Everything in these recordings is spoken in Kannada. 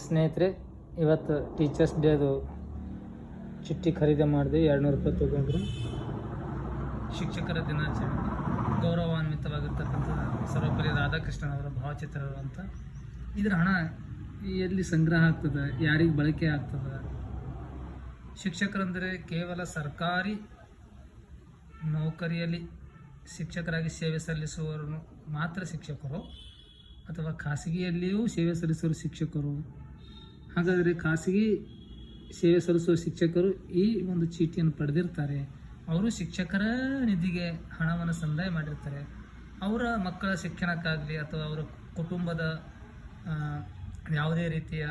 ಸ್ನೇಹಿತರೆ, ಇವತ್ತು ಟೀಚರ್ಸ್ ಡೇದು ಚಿಟ್ಟಿ ಖರೀದಿ ಮಾಡಿದ್ವಿ. 200 ರೂಪಾಯಿ ತೊಗೊಂಡ್ರು. ಶಿಕ್ಷಕರ ದಿನಾಚರಣೆ ಗೌರವಾನ್ವಿತವಾಗಿರ್ತಕ್ಕಂಥ ಸರ್ವಪಲ್ಲಿ ರಾಧಾಕೃಷ್ಣನ್ ಅವರ ಭಾವಚಿತ್ರ ಅಂತ. ಇದರ ಹಣ ಎಲ್ಲಿ ಸಂಗ್ರಹ ಆಗ್ತದೆ, ಯಾರಿಗೆ ಬಳಕೆ ಆಗ್ತದೆ? ಶಿಕ್ಷಕರಂದರೆ ಕೇವಲ ಸರ್ಕಾರಿ ನೌಕರಿಯಲ್ಲಿ ಶಿಕ್ಷಕರಾಗಿ ಸೇವೆ ಸಲ್ಲಿಸುವವರು ಮಾತ್ರ ಶಿಕ್ಷಕರು, ಅಥವಾ ಖಾಸಗಿಯಲ್ಲಿಯೂ ಸೇವೆ ಸಲ್ಲಿಸುವ ಶಿಕ್ಷಕರು? ಹಾಗಾದರೆ ಖಾಸಗಿ ಸೇವೆ ಸಲ್ಲಿಸುವ ಶಿಕ್ಷಕರು ಈ ಒಂದು ಚೀಟಿಯನ್ನು ಪಡೆದಿರ್ತಾರೆ. ಅವರು ಶಿಕ್ಷಕರ ನಿಧಿಗೆ ಹಣವನ್ನು ಸಂದಾಯ ಮಾಡಿರ್ತಾರೆ. ಅವರ ಮಕ್ಕಳ ಶಿಕ್ಷಣಕ್ಕಾಗಲಿ ಅಥವಾ ಅವರ ಕುಟುಂಬದ ಯಾವುದೇ ರೀತಿಯ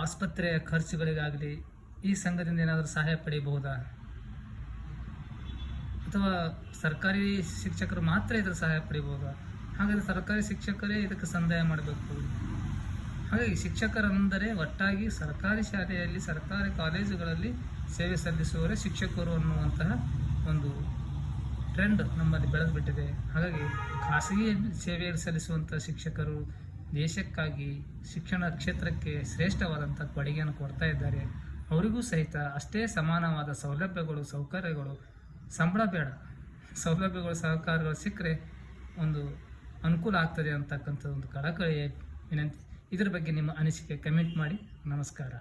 ಆಸ್ಪತ್ರೆಯ ಖರ್ಚುಗಳಿಗಾಗಲಿ ಈ ಸಂಘದಿಂದ ಏನಾದರೂ ಸಹಾಯ ಪಡೆಯಬಹುದಾ? ಅಥವಾ ಸರ್ಕಾರಿ ಶಿಕ್ಷಕರು ಮಾತ್ರ ಇದರ ಸಹಾಯ ಪಡೆಯಬಹುದಾ? ಹಾಗಾದರೆ ಸರ್ಕಾರಿ ಶಿಕ್ಷಕರೇ ಇದಕ್ಕೆ ಸಂದಾಯ ಮಾಡಬೇಕು. ಹಾಗಾಗಿ ಶಿಕ್ಷಕರೆಂದರೆ ಒಟ್ಟಾಗಿ ಸರ್ಕಾರಿ ಶಾಲೆಯಲ್ಲಿ, ಸರ್ಕಾರಿ ಕಾಲೇಜುಗಳಲ್ಲಿ ಸೇವೆ ಸಲ್ಲಿಸುವವರೇ ಶಿಕ್ಷಕರು ಅನ್ನುವಂತಹ ಒಂದು ಟ್ರೆಂಡ್ ನಮ್ಮಲ್ಲಿ ಬೆಳೆದುಬಿಟ್ಟಿದೆ. ಹಾಗಾಗಿ ಖಾಸಗಿ ಸೇವೆ ಸಲ್ಲಿಸುವಂಥ ಶಿಕ್ಷಕರು ದೇಶಕ್ಕಾಗಿ ಶಿಕ್ಷಣ ಕ್ಷೇತ್ರಕ್ಕೆ ಶ್ರೇಷ್ಠವಾದಂಥ ಕೊಡುಗೆಯನ್ನು ಕೊಡ್ತಾ ಇದ್ದಾರೆ. ಅವರಿಗೂ ಸಹಿತ ಅಷ್ಟೇ ಸಮಾನವಾದ ಸೌಲಭ್ಯಗಳು, ಸೌಕರ್ಯಗಳು, ಸಂಬಳ ಬೇಡ, ಸೌಲಭ್ಯಗಳು, ಸಹಕಾರಗಳು ಸಿಕ್ಕರೆ ಒಂದು ಅನುಕೂಲ ಆಗ್ತದೆ ಅಂತಕ್ಕಂಥ ಒಂದು ಕಳಕಳಿಯ ವಿನಂತಿ. ಇದರ ಬಗ್ಗೆ ನಿಮ್ಮ ಅನಿಸಿಕೆ ಕಮೆಂಟ್ ಮಾಡಿ. ನಮಸ್ಕಾರ.